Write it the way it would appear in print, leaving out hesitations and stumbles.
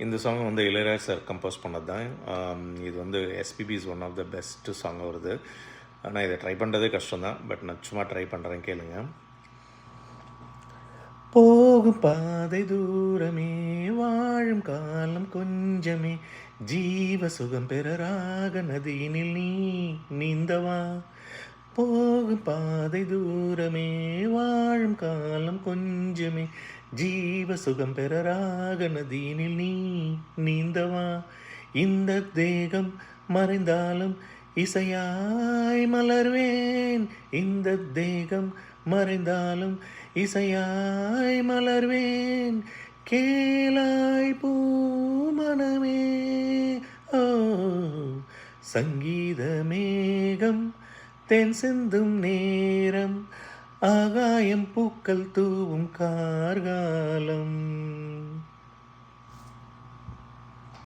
இந்த சாங் வந்து Ilaiyaraaja sir compose பண்ணது தான். இது வந்து SPB is one of the best song வருது. ஆனால் இதை ட்ரை பண்ணுறதே கஷ்டம் தான், பட் நான் சும்மா ட்ரை பண்ணுறேன், கேளுங்க. போகும் பாதை தூரமே, வாழும் காலம் கொஞ்சமே, ஜீவ சுகம் பெற ராக நதியினில் நீ நீந்தவா. போகும் பாதை தூரமே, வாழும் காலம் கொஞ்சமே, ஜீவ சுகம் பெற ராக நதியினில் நீ நீந்தவா. இந்த தேகம் மறைந்தாலும் இசையாய் மலர்வேன், இந்த தேகம் மறைந்தாலும் இசையாய் மலர்வேன், கேளாய் பூமனமே. ஓ சங்கீத மேகம் தேன் சிந்தும் நேரம், ஆகாயம் பூக்கள் தூவும் கார்காலம்.